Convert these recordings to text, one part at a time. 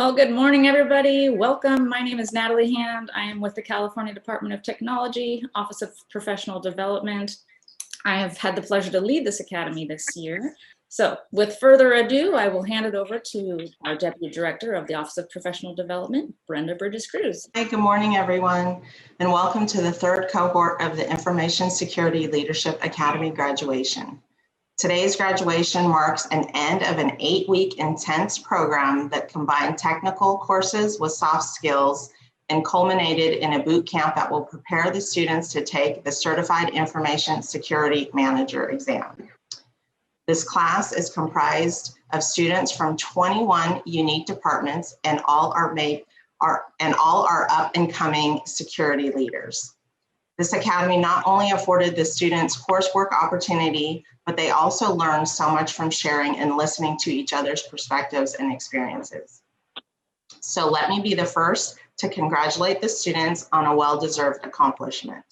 Well, good morning, everybody. Welcome. My name is Natalie Hand. I am with the California Department of Technology, Office of Professional Development. I have had the pleasure to lead this academy this year. So with further ado, I will hand it over to our Deputy Director of the Office of Professional Development, Brenda Bridges-Cruz. Hi, good morning, everyone, and welcome to the third cohort of the Information Security Leadership Academy graduation. Today's graduation marks an end of an 8-week intense program that combined technical courses with soft skills and culminated in a boot camp that will prepare the students to take the Certified Information Security Manager exam. This class is comprised of students from 21 unique departments, and all are up-and-coming security leaders. This academy not only afforded the students coursework opportunity, but they also learned so much from sharing and listening to each other's perspectives and experiences. So let me be the first to congratulate the students on a well-deserved accomplishment.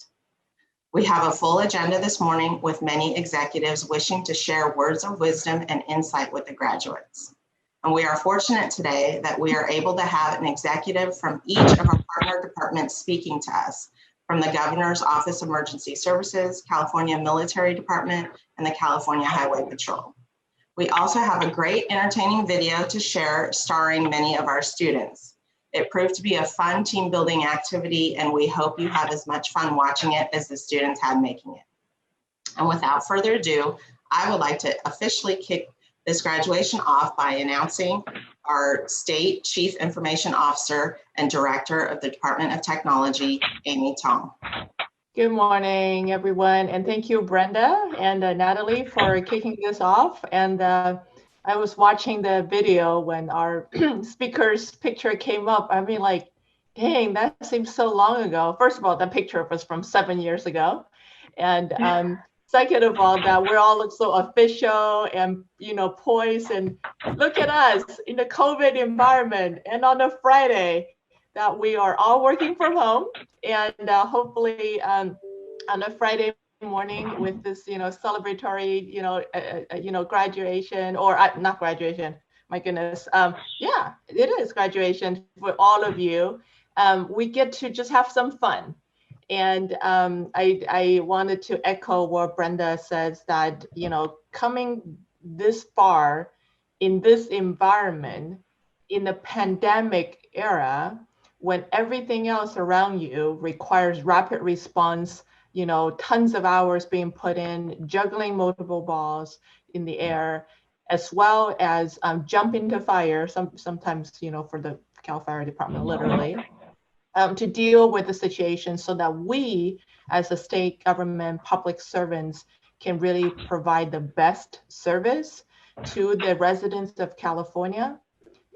We have a full agenda this morning with many executives wishing to share words of wisdom and insight with the graduates. And we are fortunate today that we are able to have an executive from each of our partner departments speaking to us, from the Governor's Office of Emergency Services, California Military Department, and the California Highway Patrol. We also have a great entertaining video to share starring many of our students. It proved to be a fun team building activity, and we hope you have as much fun watching it as the students had making it. And without further ado, I would like to officially kick this graduation off by announcing our State Chief Information Officer and Director of the Department of Technology, Amy Tong. Good morning, everyone, and thank you, Brenda and Natalie, for kicking this off. And I was watching the video when our speaker's picture came up. I mean, like, dang, that seems so long ago. First of all, the picture was from 7 years ago. And second of all, that we all look so official and, poised, and look at us in the COVID environment and on a Friday that we are all working from home, and hopefully on a Friday morning with this, celebratory, graduation, or not graduation, my goodness. Yeah, it is graduation for all of you. We get to just have some fun. And I wanted to echo what Brenda says, that, coming this far in this environment, in the pandemic era, when everything else around you requires rapid response, tons of hours being put in, juggling multiple balls in the air, as well as jump into fire, sometimes, for the Cal Fire Department, literally. To deal with the situation so that we, as a state government public servants, can really provide the best service to the residents of California.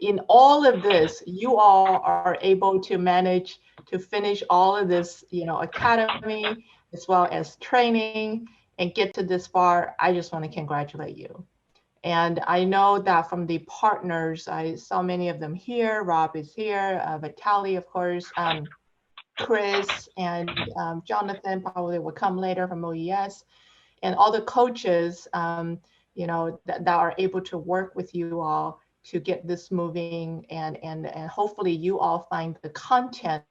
In all of this, you all are able to manage to finish all of this, academy, as well as training, and get to this far. I just want to congratulate you. And I know that from the partners, I saw many of them here. Rob is here, Vitaly, of course, Chris, and Jonathan probably will come later from OES, and all the coaches, that are able to work with you all to get this moving, and hopefully you all find the content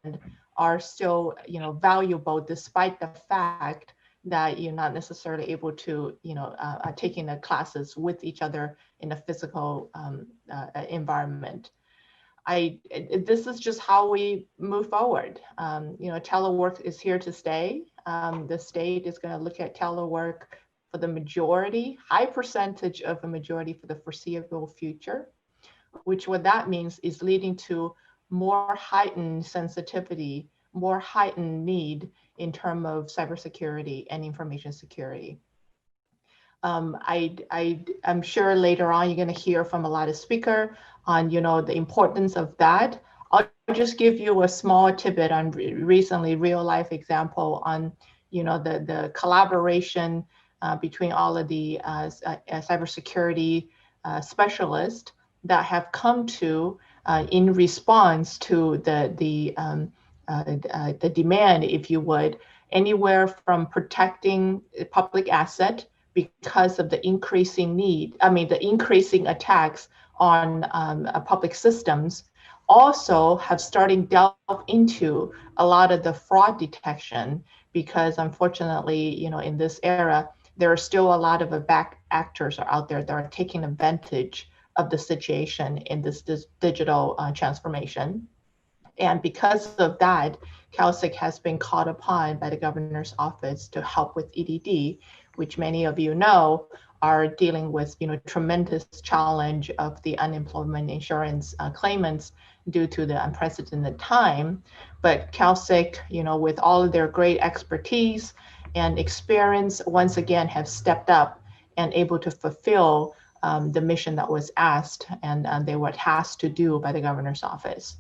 are still, valuable, despite the fact that you're not necessarily able to, taking the classes with each other in a physical environment. This is just how we move forward. Telework is here to stay. The state is going to look at telework for the majority, high percentage of a majority for the foreseeable future, which what that means is leading to more heightened sensitivity, more heightened need in terms of cybersecurity and information security. I'm sure later on you're going to hear from a lot of speakers on, the importance of that. I'll just give you a small tidbit on recently real life example on, the collaboration between all of the cybersecurity specialists that have come to in response to the demand, if you would, anywhere from protecting public asset because of the increasing need, the increasing attacks on public systems, also have starting delve into a lot of the fraud detection, because unfortunately, in this era, there are still a lot of back actors are out there that are taking advantage of the situation in this digital transformation. And because of that, CalSIC has been called upon by the governor's office to help with EDD, which many of you know are dealing with tremendous challenge of the unemployment insurance claimants due to the unprecedented time. But CalSIC, with all of their great expertise and experience, once again have stepped up and able to fulfill the mission that was asked and they were tasked to do by the governor's office.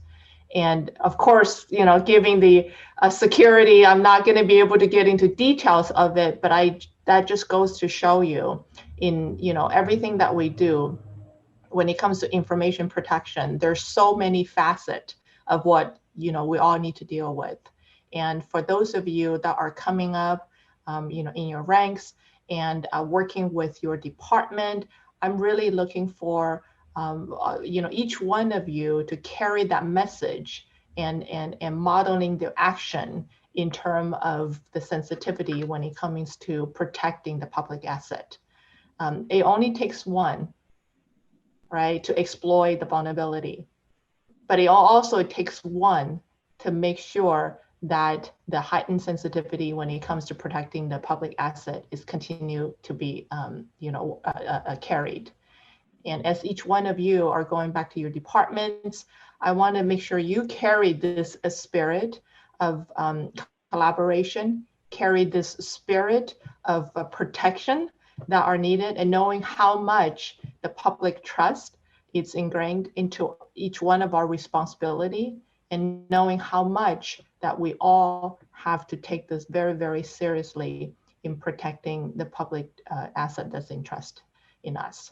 And of course, giving the security, I'm not going to be able to get into details of it, but that just goes to show you in, everything that we do when it comes to information protection, there's so many facets of what, we all need to deal with. And for those of you that are coming up, in your ranks and working with your department, I'm really looking for each one of you to carry that message and modeling the action in terms of the sensitivity when it comes to protecting the public asset. It only takes one, right, to exploit the vulnerability, but it also takes one to make sure that the heightened sensitivity when it comes to protecting the public asset is continue to be carried. And as each one of you are going back to your departments, I want to make sure you carry this spirit of collaboration, carry this spirit of protection that are needed, and knowing how much the public trust is ingrained into each one of our responsibility, and knowing how much that we all have to take this very, very seriously in protecting the public asset that's in trust in us.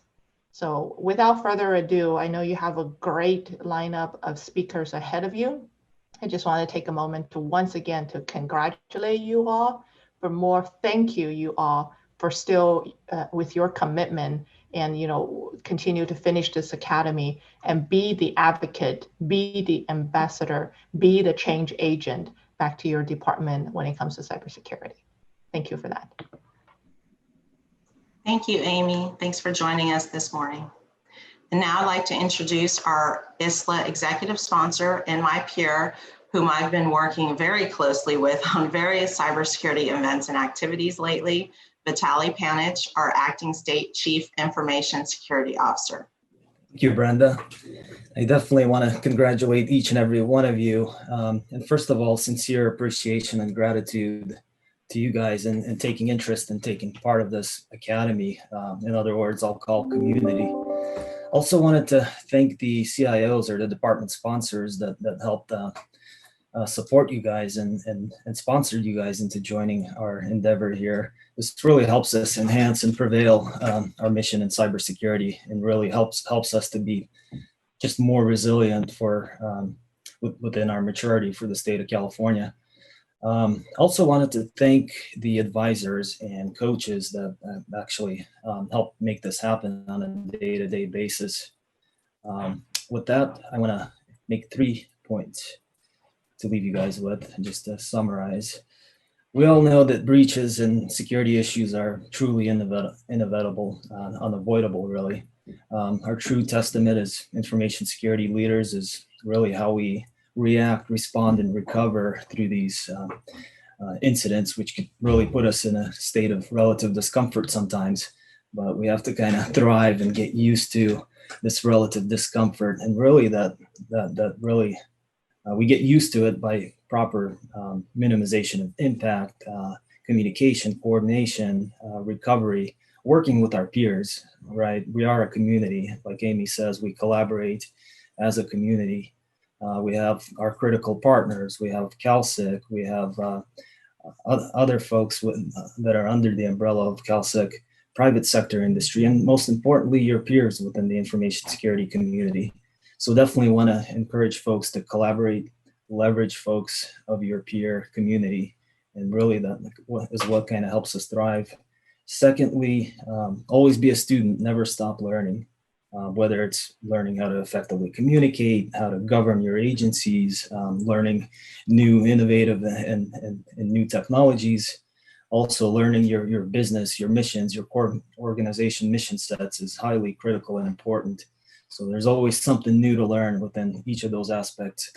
So without further ado, I know you have a great lineup of speakers ahead of you. I just want to take a moment to once again to congratulate you all, but more thank you all for still with your commitment and continue to finish this academy and be the advocate, be the ambassador, be the change agent back to your department when it comes to cybersecurity. Thank you for that. Thank you, Amy. Thanks for joining us this morning. And now I'd like to introduce our Isla executive sponsor and my peer, whom I've been working very closely with on various cybersecurity events and activities lately, Vitaly Panich, our acting state chief information security officer. Thank you, Brenda. I definitely want to congratulate each and every one of you. And first of all, sincere appreciation and gratitude to you guys and taking interest and taking part of this academy. In other words, I'll call community. Also wanted to thank the CIOs or the department sponsors that helped support you guys and sponsored you guys into joining our endeavor here. This really helps us enhance and prevail our mission in cybersecurity, and really helps us to be just more resilient for within our maturity for the state of California. Also wanted to thank the advisors and coaches that actually help make this happen on a day-to-day basis. With that, I want to make 3 points to leave you guys with, just to summarize. We all know that breaches and security issues are truly inevitable, unavoidable, really. Our true testament as information security leaders is really how we react, respond, and recover through these incidents, which could really put us in a state of relative discomfort sometimes. But we have to kind of thrive and get used to this relative discomfort, and really that really we get used to it by proper minimization of impact, communication, coordination, recovery, working with our peers, right? We are a community. Like Amy says, we collaborate as a community. We have our critical partners. We have CalSIC. We have other folks that are under the umbrella of CalSIC, private sector industry, and most importantly, your peers within the information security community. So definitely want to encourage folks to collaborate, leverage folks of your peer community, and really that is what kind of helps us thrive. Secondly, always be a student, never stop learning. whether it's learning how to effectively communicate, how to govern your agencies, learning new innovative and new technologies. Also learning your business, your missions, your core organization mission sets is highly critical and important. So there's always something new to learn within each of those aspects.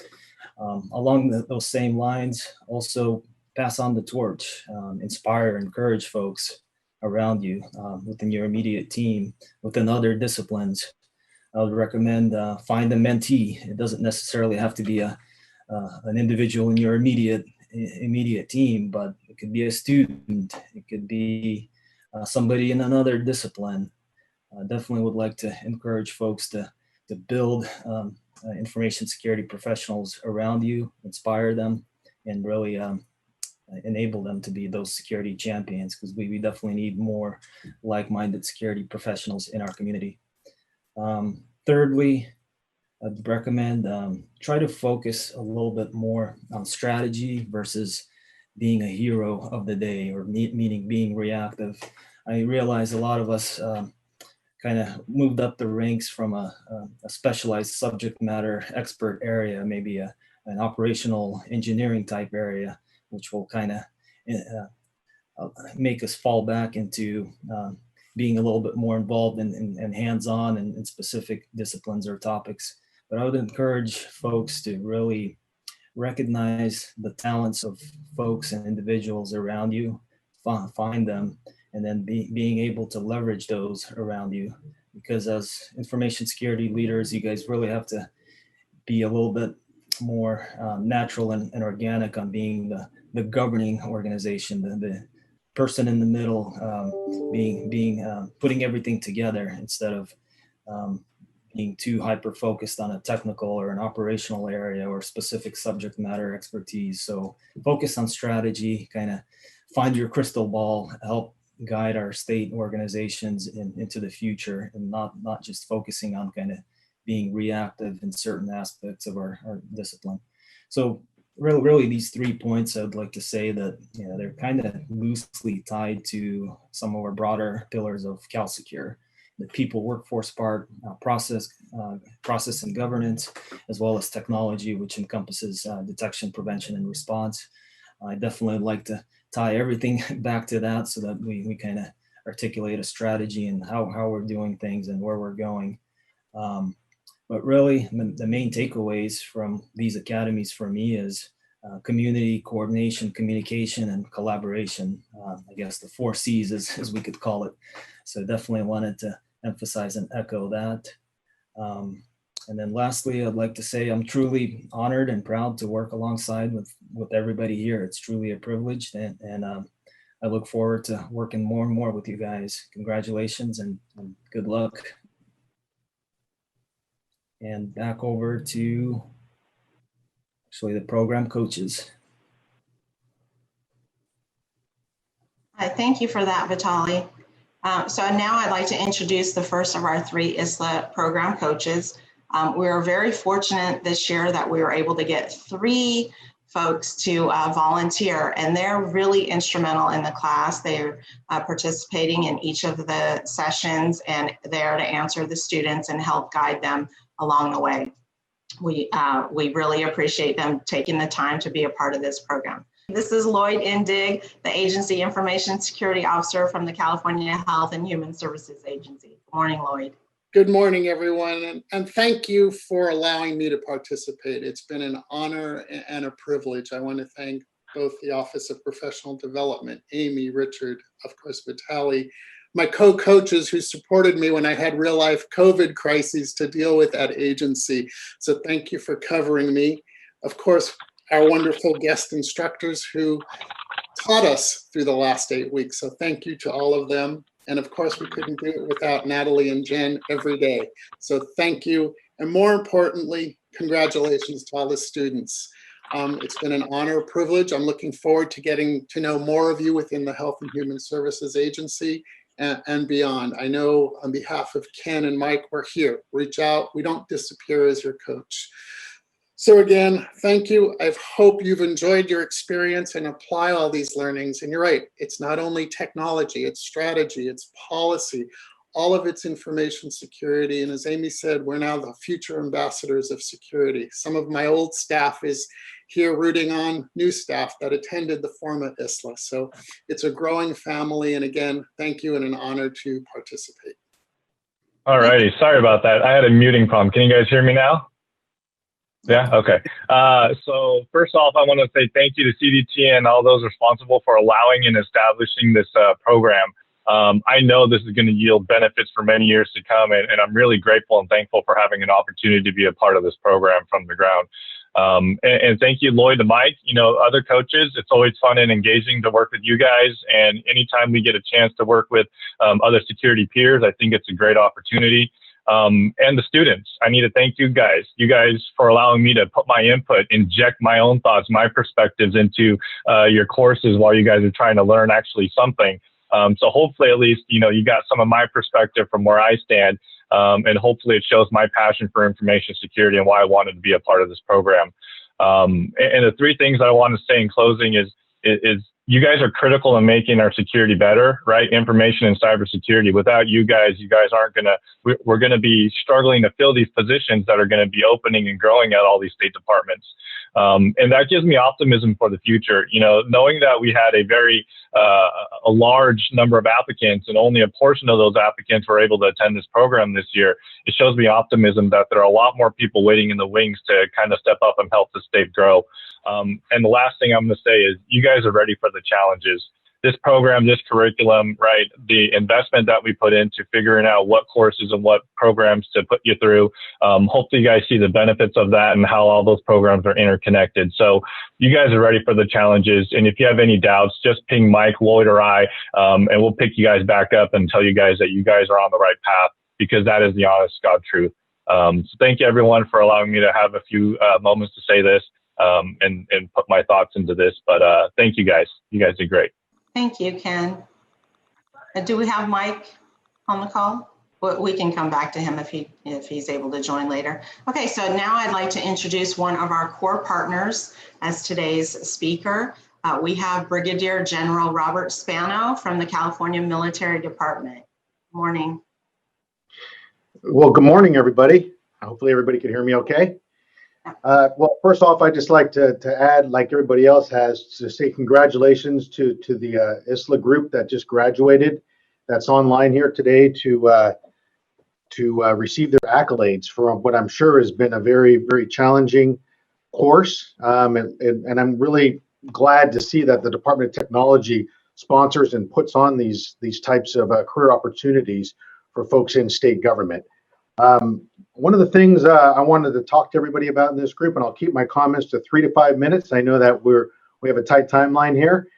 Along those same lines, also pass on the torch, inspire, encourage folks around you within your immediate team, within other disciplines. I would recommend find a mentee. It doesn't necessarily have to be an individual in your immediate team, but it could be a student, it could be somebody in another discipline. Definitely would like to encourage folks to build information security professionals around you, inspire them, and really enable them to be those security champions, because we definitely need more like-minded security professionals in our community. Thirdly, I'd recommend try to focus a little bit more on strategy versus being a hero of the day, or meaning being reactive. I realize a lot of us kind of moved up the ranks from a specialized subject matter expert area, maybe an operational engineering type area, which will kind of make us fall back into being a little bit more involved and hands-on in specific disciplines or topics. But I would encourage folks to really recognize the talents of folks and individuals around you, find them, and then being able to leverage those around you. Because as information security leaders, you guys really have to be a little bit more natural and organic on being the governing organization, the person in the middle, putting everything together instead of being too hyper focused on a technical or an operational area or specific subject matter expertise. So focus on strategy, kind of find your crystal ball, help guide our state organizations into the future, and not just focusing on kind of being reactive in certain aspects of our discipline. So really these 3 points, I would like to say that they're kind of loosely tied to some of our broader pillars of CalSecure: the people workforce part, process and governance, as well as technology, which encompasses detection, prevention, and response. I definitely like to tie everything back to that so that we kind of articulate a strategy and how we're doing things and where we're going. But really, the main takeaways from these academies for me is community, coordination, communication, and collaboration. I guess the 4 C's, as we could call it. So definitely wanted to emphasize and echo that. And then lastly, I'd like to say I'm truly honored and proud to work alongside with everybody here. It's truly a privilege, and I look forward to working more and more with you guys. Congratulations and good luck. And back over to actually the program coaches. Thank you for that, Vitali. So now I'd like to introduce the first of our 3 Isla program coaches. We are very fortunate this year that we were able to get 3 folks to volunteer, and they're really instrumental in the class. They're participating in each of the sessions and there to answer the students and help guide them along the way. We really appreciate them taking the time to be a part of this program. This is Lloyd Indig, the Agency Information Security Officer from the California Health and Human Services Agency. Good morning, Lloyd. Good morning, everyone, and thank you for allowing me to participate. It's been an honor and a privilege. I want to thank both the Office of Professional Development, Amy, Richard, of course, Vitali, my co-coaches who supported me when I had real-life COVID crises to deal with at agency. So thank you for covering me. Of course, our wonderful guest instructors who taught us through the last 8 weeks. So thank you to all of them. And of course, we couldn't do it without Natalie and Jen every day. So thank you. And more importantly, congratulations to all the students. It's been an honor, privilege. I'm looking forward to getting to know more of you within the Health and Human Services Agency and beyond. I know on behalf of Ken and Mike, we're here. Reach out. We don't disappear as your coach. So again, thank you. I hope you've enjoyed your experience and apply all these learnings. And you're right, it's not only technology, it's strategy, it's policy. all of its information security. And as Amy said, we're now the future ambassadors of security. Some of my old staff is here rooting on new staff that attended the forum at Isla. So it's a growing family. And again, thank you and an honor to participate. All righty. Sorry about that. I had a muting problem. Can you guys hear me now? Yeah. Okay. So first off, I want to say thank you to CDT and all those responsible for allowing and establishing this program. I know this is going to yield benefits for many years to come, and I'm really grateful and thankful for having an opportunity to be a part of this program from the ground. And thank you, Lloyd and Mike. You know, other coaches, it's always fun and engaging to work with you guys. And anytime we get a chance to work with other security peers, I think it's a great opportunity. And the students, I need to thank you guys for allowing me to put my input, inject my own thoughts, my perspectives into your courses while you guys are trying to learn actually something. So hopefully, at least, you know, you got some of my perspective from where I stand, and hopefully it shows my passion for information security and why I wanted to be a part of this program. And the three things I want to say in closing is you guys are critical in making our security better, right? Information and cybersecurity. Without you guys aren't gonna, we're gonna be struggling to fill these positions that are gonna be opening and growing at all these state departments. And that gives me optimism for the future. You know, knowing that we had a large number of applicants and only a portion of those applicants were able to attend this program this year, it shows me optimism that there are a lot more people waiting in the wings to kind of step up and help the state grow. And the last thing I'm going to say is you guys are ready for the challenges. This program, this curriculum, right, the investment that we put into figuring out what courses and what programs to put you through. Hopefully you guys see the benefits of that and how all those programs are interconnected. So you guys are ready for the challenges. And if you have any doubts, just ping Mike, Lloyd, or I, and we'll pick you guys back up and tell you guys that you guys are on the right path, because that is the honest God truth. So thank you everyone for allowing me to have a few moments to say this and put my thoughts into this. But thank you guys. You guys did great. Thank you, Ken. Do we have Mike on the call? We can come back to him if he's able to join later. Okay, so now I'd like to introduce one of our core partners as today's speaker. We have Brigadier General Robert Spano from the California Military Department. Good morning. Well, good morning, everybody. Hopefully everybody can hear me okay. Well, first off, I'd just like to add, like everybody else has, to say congratulations to the Isla group that just graduated, that's online here today to receive their accolades for what I'm sure has been a very, very challenging course. And I'm really glad to see that the Department of Technology sponsors and puts on these types of career opportunities for folks in state government. One of the things I wanted to talk to everybody about in this group, and I'll keep my comments to 3 to 5 minutes. I know that we have a tight timeline here.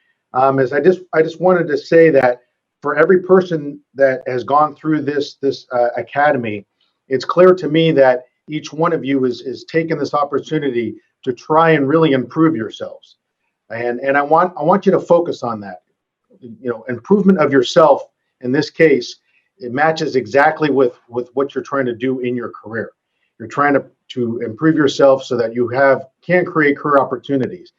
Is I just wanted to say that for every person that has gone through this academy, it's clear to me that each one of you is taking this opportunity to try and really improve yourselves, and I want you to focus on that. You know, improvement of yourself in this case. It matches exactly with what you're trying to do in your career. You're trying to improve yourself so that you can create career opportunities.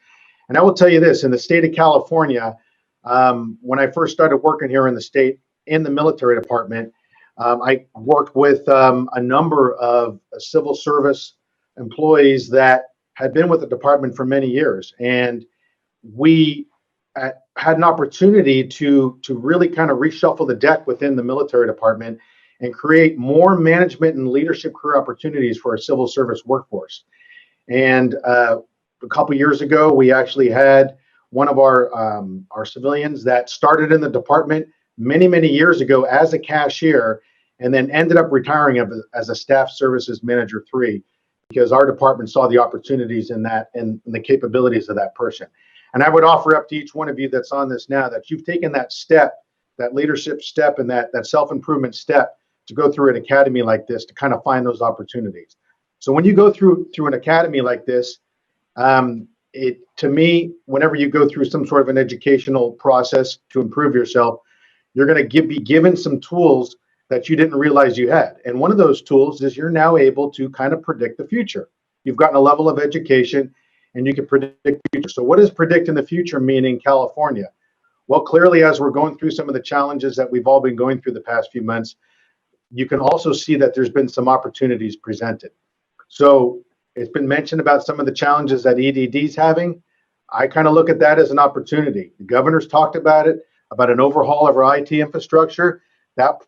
And I will tell you this, in the state of California, when I first started working here in the state, in the military department, I worked with a number of civil service employees that had been with the department for many years. And we had an opportunity to really kind of reshuffle the deck within the military department and create more management and leadership career opportunities for our civil service workforce. And a couple years ago, we actually had one of our civilians that started in the department many, many years ago as a cashier, and then ended up retiring as a staff services manager 3, because our department saw the opportunities in that and the capabilities of that person. And I would offer up to each one of you that's on this now that you've taken that step, that leadership step, and that self-improvement step to go through an academy like this to kind of find those opportunities. So when you go through an academy like this, to me, whenever you go through some sort of an educational process to improve yourself, you're going to be given some tools that you didn't realize you had. And one of those tools is you're now able to kind of predict the future. You've gotten a level of education and you can predict the future. So what does predict in the future mean in California? Well, clearly, as we're going through some of the challenges that we've all been going through the past few months, you can also see that there's been some opportunities presented. So it's been mentioned about some of the challenges that EDD is having. I kind of look at that as an opportunity. The governor's talked about it, about an overhaul of our IT infrastructure. The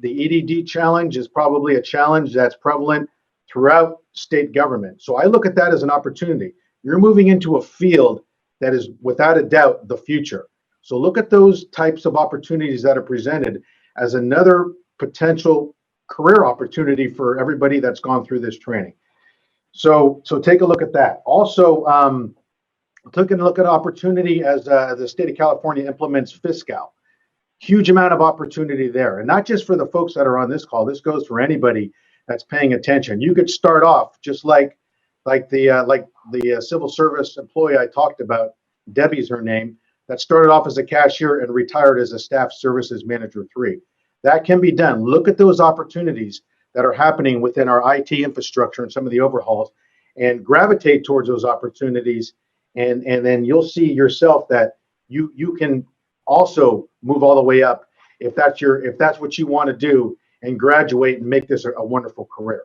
EDD challenge is probably a challenge that's prevalent throughout state government. So I look at that as an opportunity. You're moving into a field that is without a doubt the future. So look at those types of opportunities that are presented as another potential career opportunity for everybody that's gone through this training. So take a look at that. Also, taking a look at opportunity as the state of California implements fiscal. Huge amount of opportunity there, and not just for the folks that are on this call. This goes for anybody that's paying attention. You could start off just like the civil service employee I talked about. Debbie's her name. That started off as a cashier and retired as a staff services manager 3. That can be done. Look at those opportunities that are happening within our IT infrastructure and some of the overhauls, and gravitate towards those opportunities, and then you'll see yourself that you can also move all the way up if that's what you want to do, and graduate and make this a wonderful career.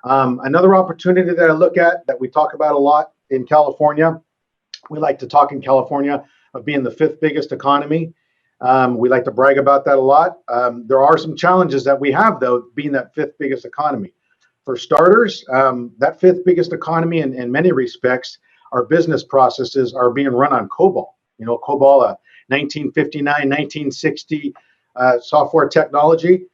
Another opportunity that I look at that we talk about a lot in California, we like to talk in California of being the 5th biggest economy. We like to brag about that a lot. There are some challenges that we have, though, being that 5th biggest economy. For starters, that 5th biggest economy, in many respects, our business processes are being run on COBOL. You know, COBOL, 1959, 1960 software technology.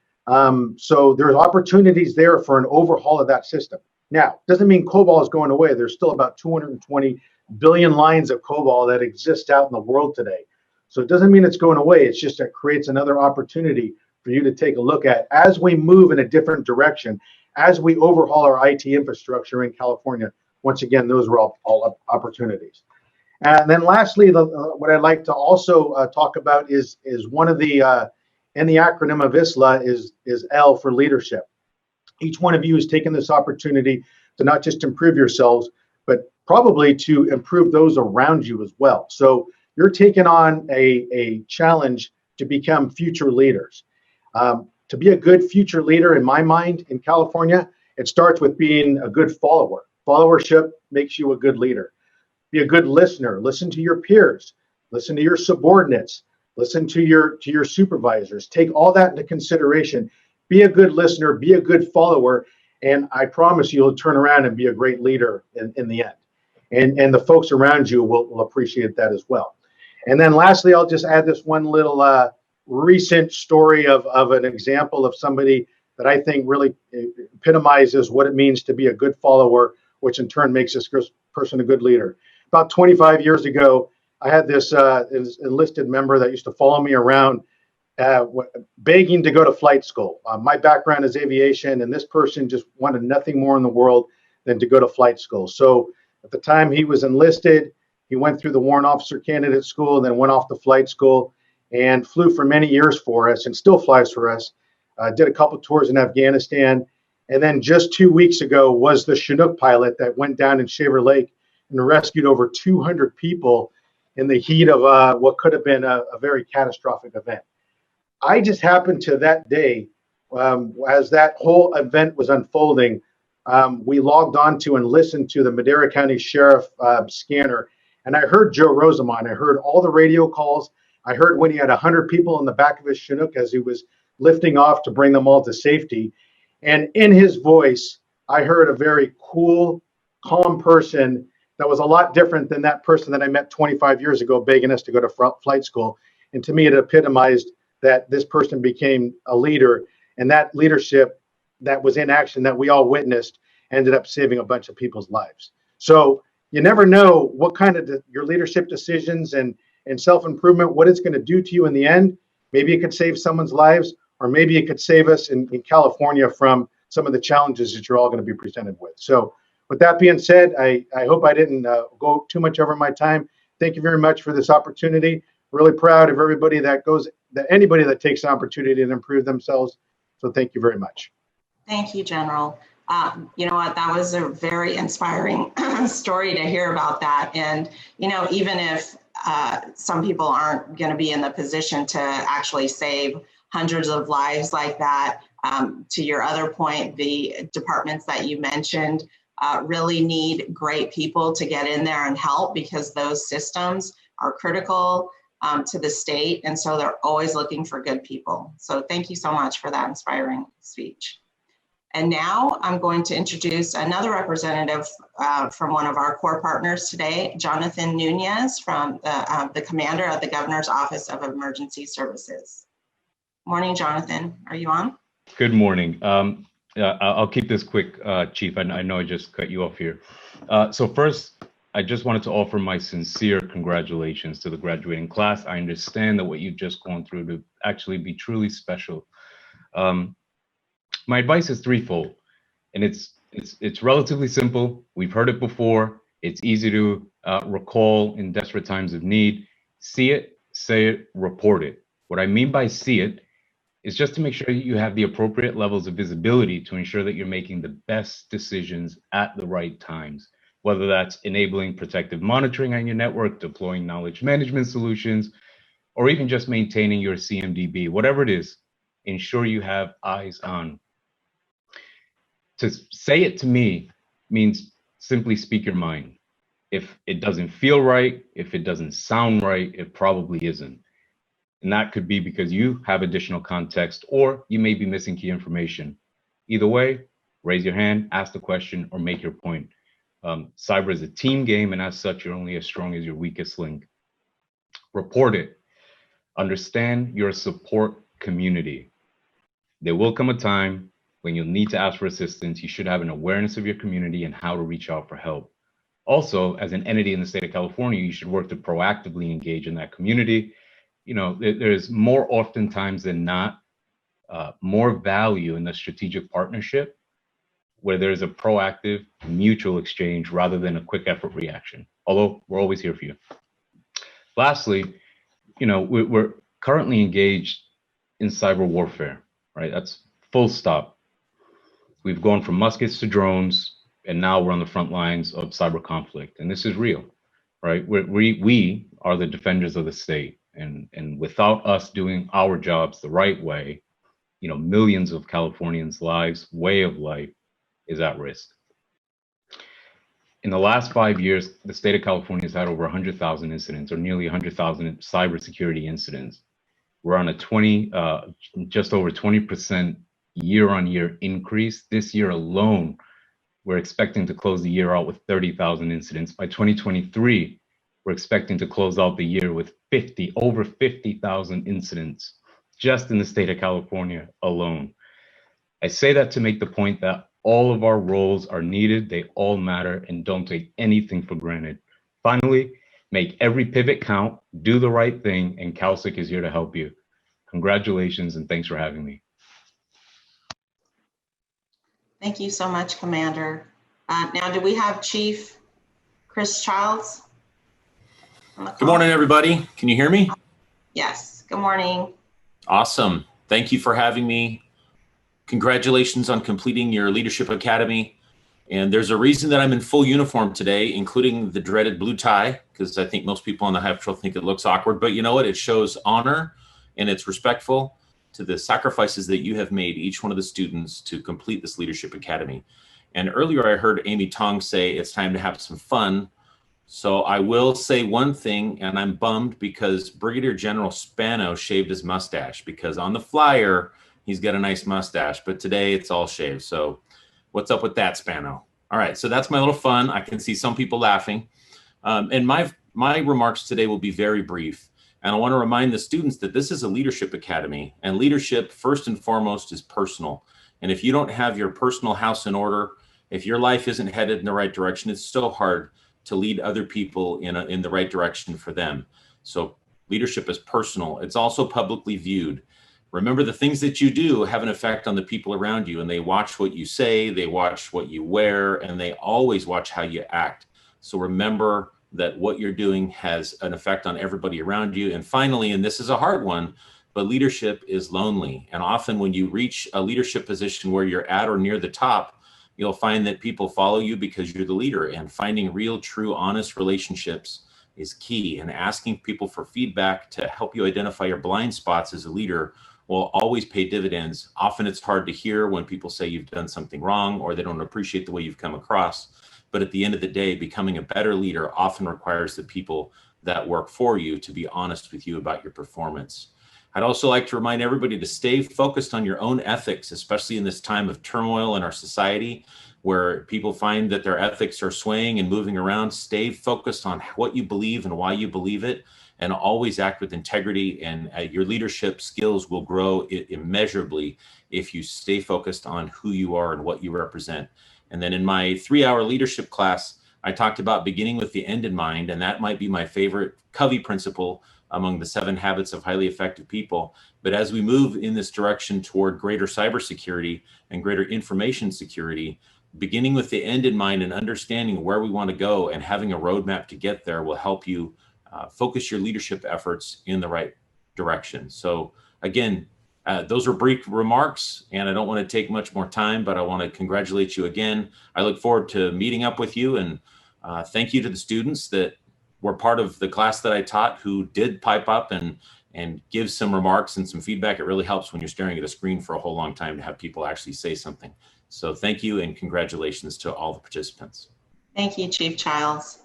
So there's opportunities there for an overhaul of that system. Now, doesn't mean COBOL is going away. There's still about 220 billion lines of COBOL that exist out in the world today. So it doesn't mean it's going away. It's just that creates another opportunity for you to take a look at as we move in a different direction, as we overhaul our IT infrastructure in California. Once again, those were all opportunities. And then lastly, what I'd like to also talk about is one of the, in the acronym of Isla is L for leadership. Each one of you has taken this opportunity to not just improve yourselves, but probably to improve those around you as well. So you're taking on a challenge to become future leaders. To be a good future leader, in my mind, in California, it starts with being a good follower. Followership makes you a good leader. Be a good listener. Listen to your peers. Listen to your subordinates. Listen to your supervisors. Take all that into consideration. Be a good listener. Be a good follower. And I promise you'll turn around and be a great leader in the end. And the folks around you will appreciate that as well. And then lastly, I'll just add this one little recent story of an example of somebody that I think really epitomizes what it means to be a good follower, which in turn makes this person a good leader. About 25 years ago, I had this enlisted member that used to follow me around begging to go to flight school. My background is aviation, and this person just wanted nothing more in the world than to go to flight school. So at the time he was enlisted, he went through the warrant officer candidate school, then went off to flight school and flew for many years for us and still flies for us. Did a couple tours in Afghanistan. And then just 2 weeks ago was the Chinook pilot that went down in Shaver Lake and rescued over 200 people in the heat of what could have been a very catastrophic event. I just happened to that day, as that whole event was unfolding, we logged on to and listened to the Madera County Sheriff scanner. And I heard Joe Rosamond. I heard all the radio calls. I heard when he had 100 people in the back of his Chinook as he was lifting off to bring them all to safety. And in his voice, I heard a very cool, calm person that was a lot different than that person that I met 25 years ago begging us to go to flight school. And to me, it epitomized that this person became a leader, and that leadership that was in action that we all witnessed ended up saving a bunch of people's lives. So you never know what kind of your leadership decisions and self-improvement, what it's going to do to you in the end. Maybe it could save someone's lives, or maybe it could save us in California from some of the challenges that you're all going to be presented with. So with that being said, I hope I didn't go too much over my time. Thank you very much for this opportunity. Really proud of everybody anybody that takes an opportunity to improve themselves. So thank you very much. Thank you, General. You know what, that was a very inspiring story to hear about that. And, you know, even if some people aren't going to be in the position to actually save hundreds of lives like that, To your other point, the departments that you mentioned really need great people to get in there and help, because those systems are critical to the state. And so they're always looking for good people. So thank you so much for that inspiring speech. And now I'm going to introduce another representative from one of our core partners today, Jonathan Nunez, from the commander of the Governor's Office of Emergency Services. Morning, Jonathan. Are you on? Good morning. I'll keep this quick, Chief. I know I just cut you off here. So first, I just wanted to offer my sincere congratulations to the graduating class. I understand that what you've just gone through to actually be truly special. My advice is threefold, and it's relatively simple. We've heard it before. It's easy to recall in desperate times of need. See it, say it, report it. What I mean by see it is just to make sure that you have the appropriate levels of visibility to ensure that you're making the best decisions at the right times, whether that's enabling protective monitoring on your network, deploying knowledge management solutions, or even just maintaining your CMDB. Whatever it is, ensure you have eyes on. To say it to me means simply speak your mind. If it doesn't feel right, if it doesn't sound right, it probably isn't. And that could be because you have additional context, or you may be missing key information. Either way, raise your hand, ask the question, or make your point. Cyber is a team game, and as such, you're only as strong as your weakest link. Report it. Understand your support community. There will come a time when you'll need to ask for assistance. You should have an awareness of your community and how to reach out for help. Also, as an entity in the state of California, you should work to proactively engage in that community. You know, there's more oftentimes than not, more value in the strategic partnership where there's a proactive mutual exchange rather than a quick effort reaction, although we're always here for you. Lastly, you know, we're currently engaged in cyber warfare, right? That's full stop. We've gone from muskets to drones, and now we're on the front lines of cyber conflict, and this is real, right? We are the defenders of the state, and without us doing our jobs the right way, you know, millions of Californians' lives, way of life is at risk. In the last 5 years, the state of California has had over 100,000 incidents, or nearly 100,000 cybersecurity incidents. We're on a just over 20% year-on-year increase. This year alone, we're expecting to close the year out with 30,000 incidents. By 2023, we're expecting to close out the year with over 50,000 incidents just in the state of California alone. I say that to make the point that all of our roles are needed, they all matter, and don't take anything for granted. Finally, make every pivot count, do the right thing, and CalSIC is here to help you. Congratulations, and thanks for having me. Thank you so much, Commander. Now, do we have Chief Chris Childs? Good morning, everybody. Can you hear me? Yes, good morning. Awesome. Thank you for having me. Congratulations on completing your Leadership Academy. And there's a reason that I'm in full uniform today, including the dreaded blue tie, because I think most people on the Hive Patrol think it looks awkward, but you know what? It shows honor and it's respectful to the sacrifices that you have made, each one of the students, to complete this Leadership Academy. And earlier I heard Amy Tong say it's time to have some fun. So I will say one thing, and I'm bummed because Brigadier General Spano shaved his mustache, because on the flyer, he's got a nice mustache, but today it's all shaved. So what's up with that, Spano? All right, so that's my little fun. I can see some people laughing. And my remarks today will be very brief. And I want to remind the students that this is a Leadership Academy, and leadership, first and foremost, is personal. And if you don't have your personal house in order, if your life isn't headed in the right direction, it's so hard to lead other people in the right direction for them. So leadership is personal. It's also publicly viewed. Remember, the things that you do have an effect on the people around you, and they watch what you say, they watch what you wear, and they always watch how you act. So remember that what you're doing has an effect on everybody around you. And finally, and this is a hard one, but leadership is lonely. And often when you reach a leadership position where you're at or near the top, you'll find that people follow you because you're the leader. And finding real, true, honest relationships is key. And asking people for feedback to help you identify your blind spots as a leader will always pay dividends. Often it's hard to hear when people say you've done something wrong or they don't appreciate the way you've come across. But at the end of the day, becoming a better leader often requires the people that work for you to be honest with you about your performance. I'd also like to remind everybody to stay focused on your own ethics, especially in this time of turmoil in our society, where people find that their ethics are swaying and moving around. Stay focused on what you believe and why you believe it, and always act with integrity, and your leadership skills will grow immeasurably if you stay focused on who you are and what you represent. And then in my 3-hour leadership class, I talked about beginning with the end in mind, and that might be my favorite Covey principle among the 7 habits of highly effective people. But as we move in this direction toward greater cybersecurity and greater information security, beginning with the end in mind and understanding where we want to go and having a roadmap to get there will help you focus your leadership efforts in the right direction. So again, those are brief remarks, and I don't want to take much more time, but I want to congratulate you again. I look forward to meeting up with you, and thank you to the students that were part of the class that I taught who did pipe up and give some remarks and some feedback. It really helps when you're staring at a screen for a whole long time to have people actually say something. So thank you and congratulations to all the participants. Thank you, Chief Childs.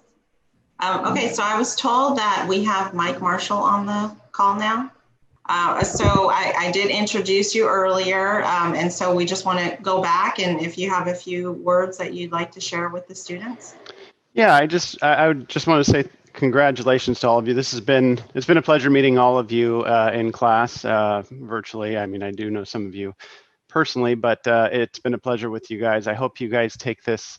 Okay, so I was told that we have Mike Marshall on the call now. So I did introduce you earlier, and so we just want to go back, and if you have a few words that you'd like to share with the students. Yeah, I would just want to say congratulations to all of you. It's been a pleasure meeting all of you in class virtually. I mean, I do know some of you personally, but it's been a pleasure with you guys. I hope you guys take this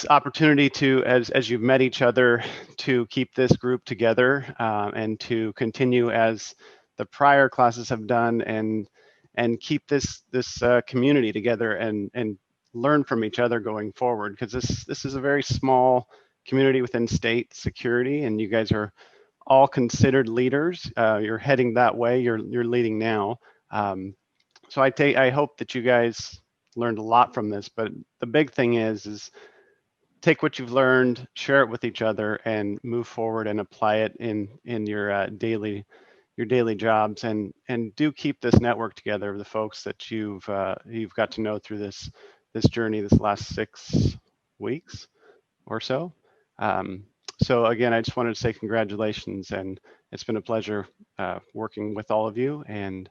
opportunity to, as you've met each other, to keep this group together and to continue as the prior classes have done, and keep this community together and learn from each other going forward, because this is a very small community within state security, and you guys are all considered leaders. You're heading that way. You're leading now. So I hope that you guys learned a lot from this, but the big thing is take what you've learned, share it with each other, and move forward and apply it in your daily jobs, and do keep this network together of the folks that you've got to know through this journey this last 6 weeks or so. So again, I just wanted to say congratulations, and it's been a pleasure working with all of you, and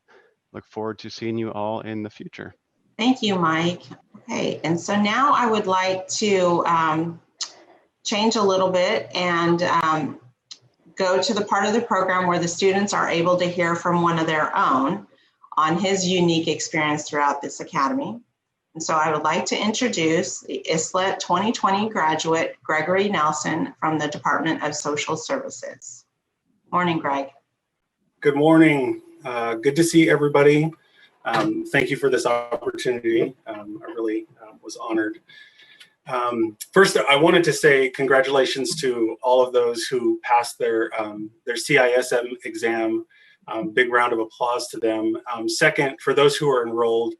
look forward to seeing you all in the future. Thank you, Mike. Okay, and so now I would like to change a little bit and go to the part of the program where the students are able to hear from one of their own on his unique experience throughout this academy. And so I would like to introduce the Isla 2020 graduate, Gregory Nelson from the Department of Social Services. Morning, Greg. Good morning. Good to see everybody. Thank you for this opportunity. I really was honored. First, I wanted to say congratulations to all of those who passed their CISM exam. Big round of applause to them. Second, for those who are enrolled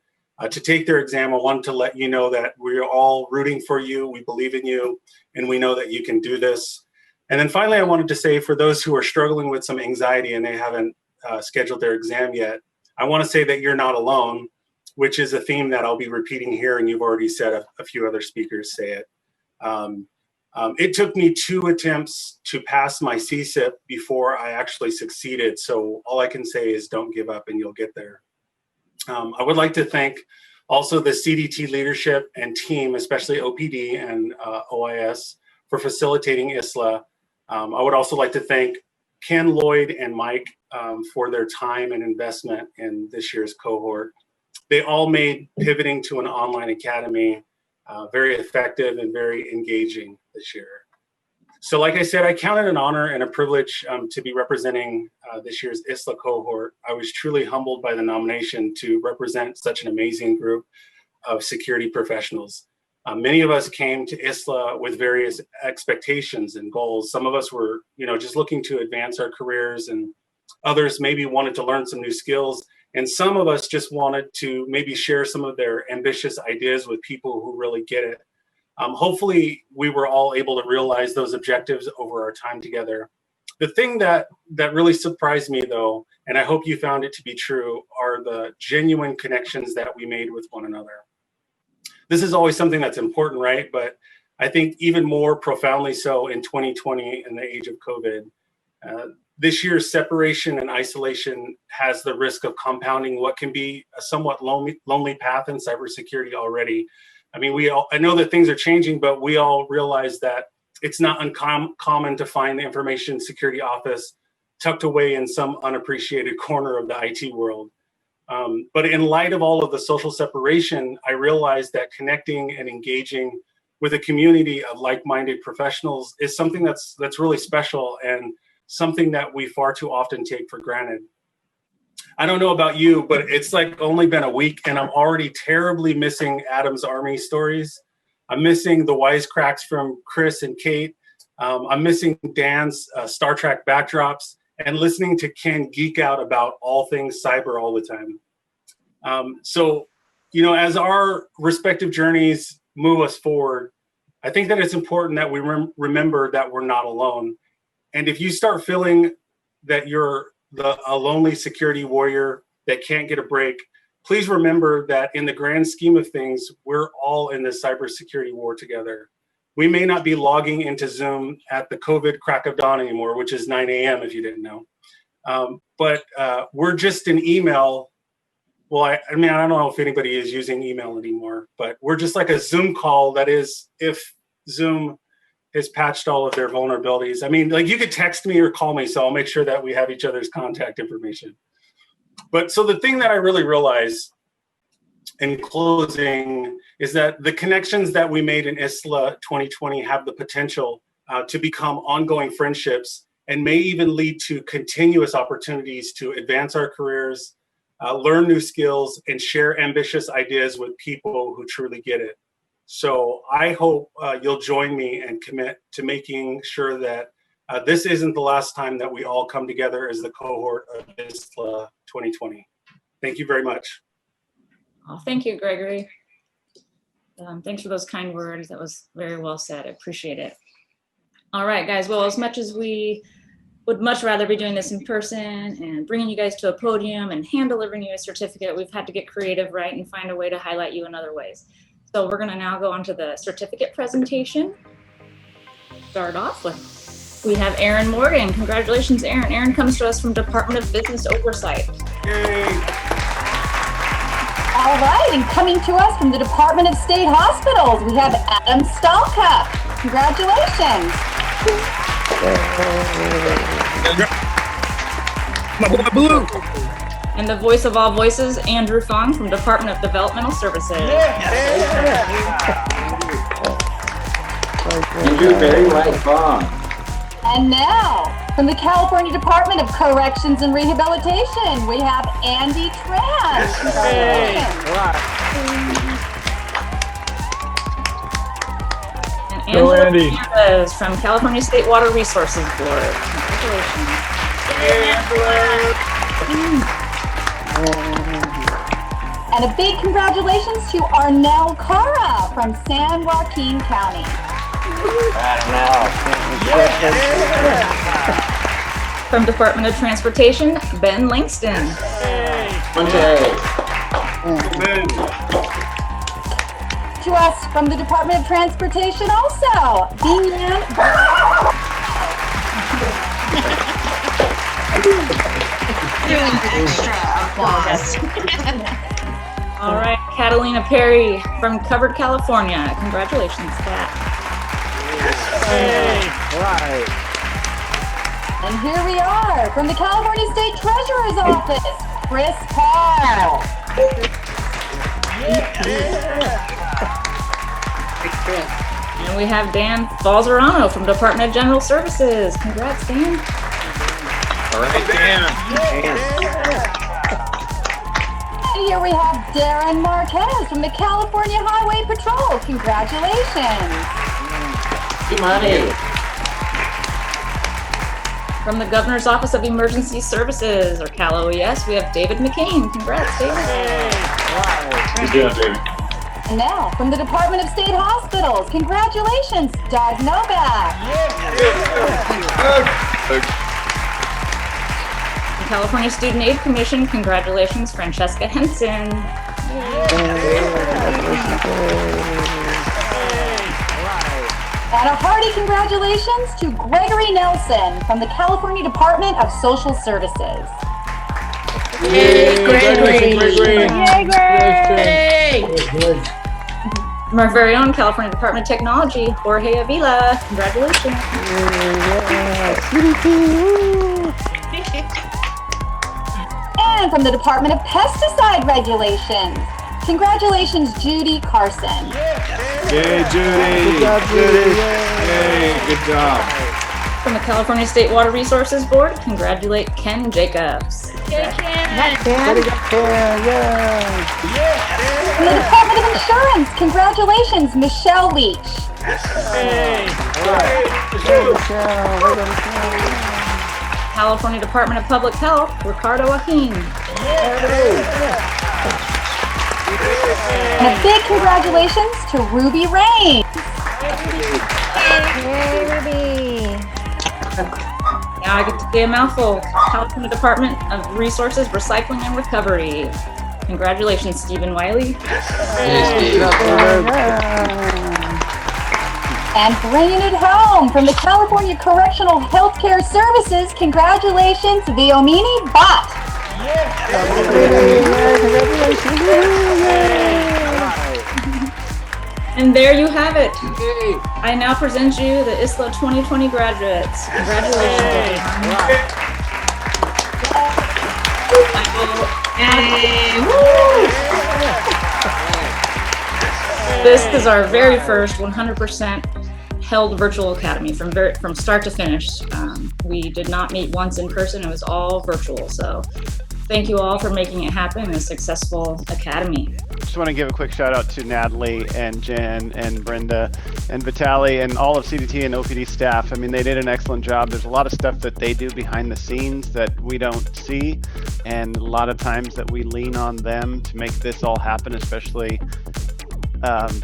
to take their exam, I wanted to let you know that we're all rooting for you. We believe in you, and we know that you can do this. And then finally, I wanted to say for those who are struggling with some anxiety and they haven't scheduled their exam yet, I want to say that you're not alone, which is a theme that I'll be repeating here, and you've already said a few other speakers say it. It took me 2 attempts to pass my CSIP before I actually succeeded. So all I can say is don't give up and you'll get there. I would like to thank also the CDT leadership and team, especially OPD and OIS, for facilitating ISLA. I would also like to thank Ken, Lloyd, and Mike for their time and investment in this year's cohort. They all made pivoting to an online academy very effective and very engaging this year. So like I said, I count it an honor and a privilege to be representing this year's ISLA cohort. I was truly humbled by the nomination to represent such an amazing group of security professionals. Many of us came to ISLA with various expectations and goals. Some of us were, just looking to advance our careers, and others maybe wanted to learn some new skills. And some of us just wanted to maybe share some of their ambitious ideas with people who really get it. Hopefully, we were all able to realize those objectives over our time together. The thing that really surprised me, though, and I hope you found it to be true, are the genuine connections that we made with one another. This is always something that's important, right? But I think even more profoundly so in 2020 in the age of COVID. This year's separation and isolation has the risk of compounding what can be a somewhat lonely path in cybersecurity already. I mean, I know that things are changing, but we all realize that it's not uncommon to find the information security office tucked away in some unappreciated corner of the IT world. But in light of all of the social separation, I realized that connecting and engaging with a community of like-minded professionals is something that's really special and something that we far too often take for granted. I don't know about you, but it's like only been a week and I'm already terribly missing Adam's Army stories. I'm missing the wisecracks from Chris and Kate. I'm missing Dan's Star Trek backdrops and listening to Ken geek out about all things cyber all the time. So, you know, as our respective journeys move us forward, I think that it's important that we remember that we're not alone. And if you start feeling that you're a lonely security warrior that can't get a break, please remember that in the grand scheme of things, we're all in this cybersecurity war together. We may not be logging into Zoom at the COVID crack of dawn anymore, which is 9 a.m. if you didn't know. But we're just an email. Well, I mean, I don't know if anybody is using email anymore, but we're just like a Zoom call that is if Zoom has patched all of their vulnerabilities. I mean, like you could text me or call me, so I'll make sure that we have each other's contact information. But so the thing that I really realized in closing is that the connections that we made in Isla 2020 have the potential to become ongoing friendships and may even lead to continuous opportunities to advance our careers, learn new skills, and share ambitious ideas with people who truly get it. So I hope you'll join me and commit to making sure that this isn't the last time that we all come together as the cohort of Isla 2020. Thank you very much. Oh, thank you, Gregory. Thanks for those kind words. That was very well said. I appreciate it. All right, guys. Well, as much as we would much rather be doing this in person and bringing you guys to a podium and hand delivering you a certificate, we've had to get creative, right, and find a way to highlight you in other ways. So we're going to now go on to the certificate presentation. Start off with, we have Erin Morgan. Congratulations, Erin. Erin comes to us from Department of Business Oversight. Yay. All right, and coming to us from the Department of State Hospitals, we have Adam Stalka. Congratulations. And the voice of all voices, Andrew Fong from Department of Developmental Services. Andrew, very right, Fong. And now, from the California Department of Corrections and Rehabilitation, we have Andy Tran. Congratulations. And Angela Hernandez from California State Water Resources Board. Congratulations. And a big congratulations to Arnell Cara from San Joaquin County. From Department of Transportation, Ben Langston. To us from the Department of Transportation also, Deanne. Extra applause. All right, Catalina Perry from Covered California. Congratulations, Kat. And here we are from the California State Treasurer's Office, Chris Paul. And we have Dan Balzerano from Department of General Services. Congrats, Dan. All right, Dan. And here we have Darren Marquez from the California Highway Patrol. Congratulations. Money. From the Governor's Office of Emergency Services, or Cal OES, we have David McCain. Congrats, David. Good job, David. And now, from the Department of State Hospitals, congratulations, Doug Novak. California Student Aid Commission, congratulations, Francesca Henson. And a hearty congratulations to Gregory Nelson from the California Department of Social Services. Yay, Gregory! From our very own California Department of Technology, Jorge Avila, congratulations. And from the Department of Pesticide Regulations, congratulations, Judy Carson. Yay, Judy! Good job, Judy! Yay, good job. From the California State Water Resources Board, congratulate Ken Jacobs. From the Department of Insurance, congratulations, Michelle Leach. California Department of Public Health, Ricardo Aheen. And a big congratulations to Ruby Rain. Yay, Ruby! Now I get to say a mouthful. California Department of Resources, Recycling and Recovery. Congratulations, Stephen Wiley. And bringing it home from the California Correctional Healthcare Services, congratulations, Viomini Bott. And there you have it. I now present you the Isla 2020 graduates. Congratulations. This is our very first 100% held virtual academy from start to finish. We did not meet once in person. It was all virtual. So thank you all for making it happen, a successful academy. Just want to give a quick shout out to Natalie and Jen and Brenda and Vitaly and all of CDT and OPD staff. I mean, they did an excellent job. There's a lot of stuff that they do behind the scenes that we don't see, and a lot of times that we lean on them to make this all happen, especially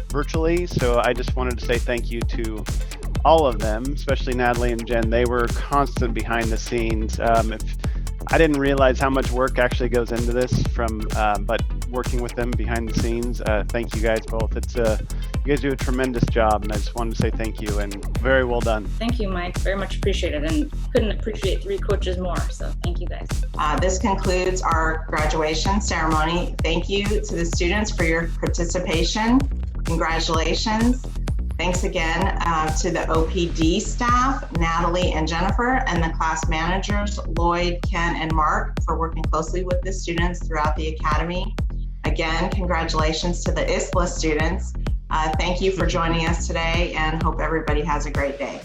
virtually. So I just wanted to say thank you to all of them, especially Natalie and Jen. They were constant behind the scenes. I didn't realize how much work actually goes into this but working with them behind the scenes, thank you guys both. You guys do a tremendous job, and I just wanted to say thank you and very well done. Thank you, Mike. Very much appreciated, and couldn't appreciate 3 coaches more. So thank you guys. This concludes our graduation ceremony. Thank you to the students for your participation. Congratulations. Thanks again to the OPD staff, Natalie and Jennifer, and the class managers, Lloyd, Ken, and Mark, for working closely with the students throughout the academy. Again, congratulations to the Isla students. Thank you for joining us today, and hope everybody has a great day.